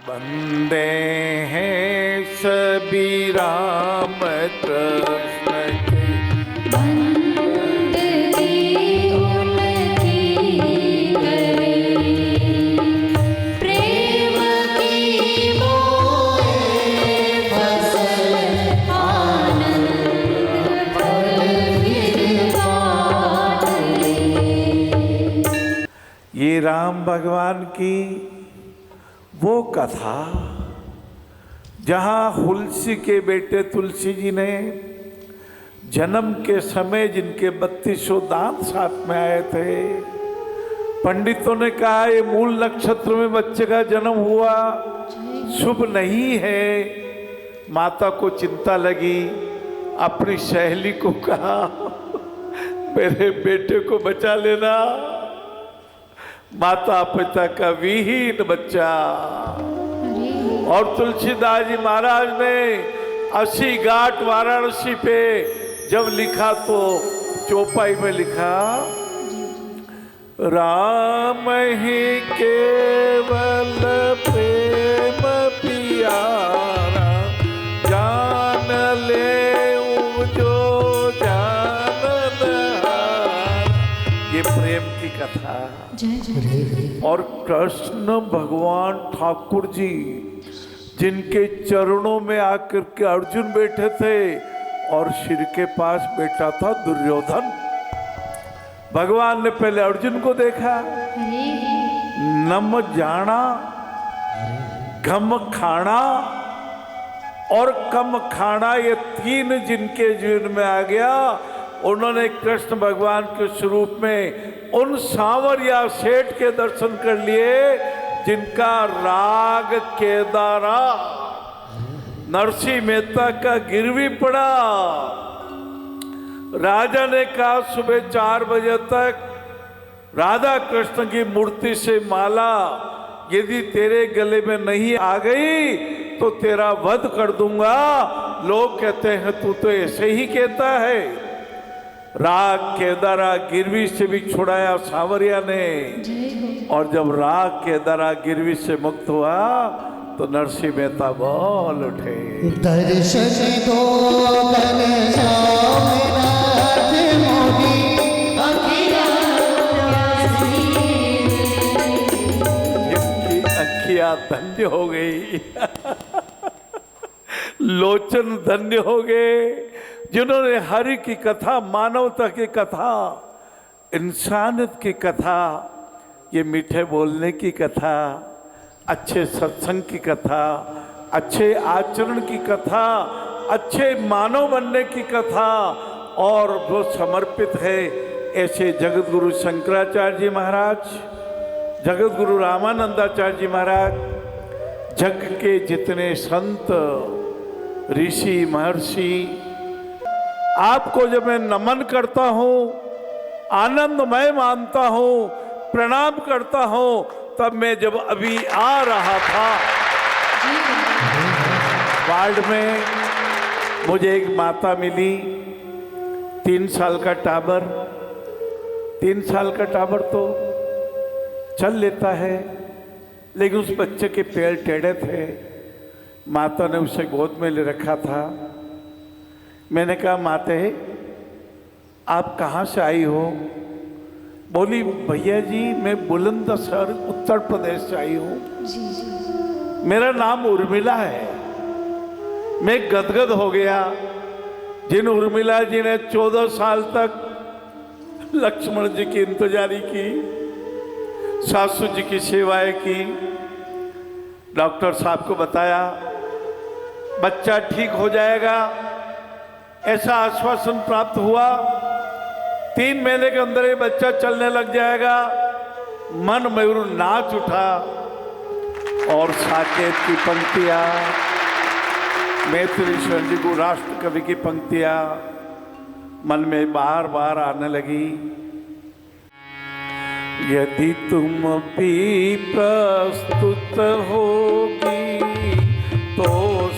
बंदे हैं सभी राम कृष्ण के, बंदगी उनकी करे, प्रेम की मोहे फसल आनंद फल फिर बाँट ले। ये राम भगवान की वो कथा जहाँ तुलसी के बेटे तुलसी जी ने जन्म के समय जिनके 3200 दांत साथ में आए थे, पंडितों ने कहा ये मूल नक्षत्र में बच्चे का जन्म हुआ, शुभ नहीं है। माता को चिंता लगी, अपनी सहेली को कहा मेरे बेटे को बचा लेना। माता पिता का विहीन बच्चा। और तुलसीदास जी महाराज ने 80 घाट वाराणसी पे जब लिखा तो चौपाई में लिखा, राम ही केवल प्रेम पियारा, जान ले जो जाननहार। ये प्रेम की कथा। और कृष्ण भगवान ठाकुर जी जिनके चरणों में आकर के अर्जुन बैठे थे और सिर के पास बैठा था दुर्योधन। भगवान ने पहले अर्जुन को देखा, नम जाना, घम खाना और कम खाना, ये तीन जिनके जीवन में आ गया, उन्होंने कृष्ण भगवान के स्वरूप में उन सांवरिया सेठ के दर्शन कर लिए जिनका राग केदारा नरसिंह मेहता का गिरवी पड़ा। राजा ने कहा सुबह 4 बजे तक राधा कृष्ण की मूर्ति से माला यदि तेरे गले में नहीं आ गई तो तेरा वध कर दूंगा। लोग कहते हैं तू तो ऐसे ही कहता है। राग केदारा गिरवी से भी छुड़ाया सांवरिया ने, और जब राग केदारा गिरवी से मुक्त हुआ तो नरसिंह मेहता बोल उठे, दर्शन दो घनश्यामनाथ मोदी, जिनकी अखियां धन्य हो गई लोचन धन्य हो गए, जिन्होंने हरि की कथा, मानवता की कथा, इंसानियत की कथा, ये मीठे बोलने की कथा, अच्छे सत्संग की कथा, अच्छे आचरण की कथा, अच्छे मानव बनने की कथा, और जो समर्पित है ऐसे जगत गुरु शंकराचार्य जी महाराज, जगत गुरु रामानंदाचार्य जी महाराज, जग के जितने संत ऋषि महर्षि, आपको जब मैं नमन करता हूँ, आनंदमय मानता हूँ, प्रणाम करता हूँ, तब मैं जब अभी आ रहा था वार्ड में मुझे एक माता मिली, 3 साल का टाबर। 3 साल का टाबर तो चल लेता है, लेकिन उस बच्चे के पैर टेढ़े थे। माता ने उसे गोद में ले रखा था। मैंने कहा माते आप कहाँ से आई हो? बोली भैया जी मैं बुलंदशहर उत्तर प्रदेश से आई हूँ, मेरा नाम उर्मिला है। मैं गदगद हो गया। जिन उर्मिला जी ने 14 साल तक लक्ष्मण जी की इंतजारी की, सासू जी की सेवाएं की, डॉक्टर साहब को बताया बच्चा ठीक हो जाएगा, ऐसा आश्वासन प्राप्त हुआ। 3 महीने के अंदर ये बच्चा चलने लग जाएगा। मन मयूर नाच उठा और साकेत की पंक्तियां, मैथिलीश्वर जी को राष्ट्र कवि की पंक्तियां मन में बार बार आने लगी। यदि तुम भी प्रस्तुत होगी तो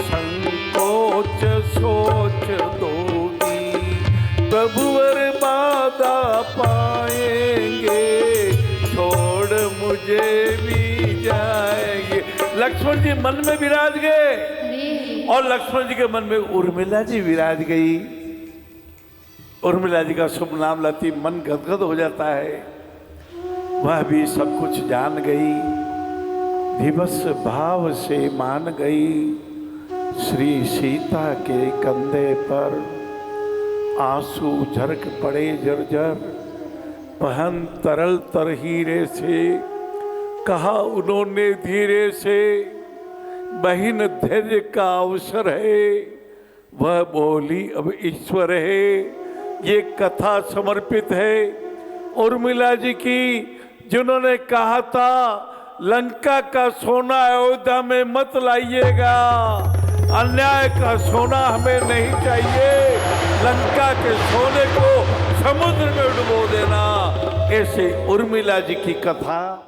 संकोच सोच दोगी, प्रभुवर बाधा पाएंगे, छोड़ मुझे भी जाएंगे। लक्ष्मण जी मन में विराज गए अरे और लक्ष्मण जी के मन में उर्मिला जी विराज गई। उर्मिला जी का शुभ नाम लाती मन गदगद हो जाता है। वह भी सब कुछ जान गई, विवश भाव से मान गई। श्री सीता के कंधे पर आंसू झरक पड़े जर्जर, पहन तरल तर हीरे से, कहा उन्होंने धीरे से, बहिन धैर्य का अवसर है, वह बोली अब ईश्वर है। ये कथा समर्पित है उर्मिला जी की, जिन्होंने कहा था लंका का सोना अयोध्या में मत लाइएगा, अन्याय का सोना हमें नहीं चाहिए, लंका के सोने को समुद्र में डुबो देना। ऐसे उर्मिला जी की कथा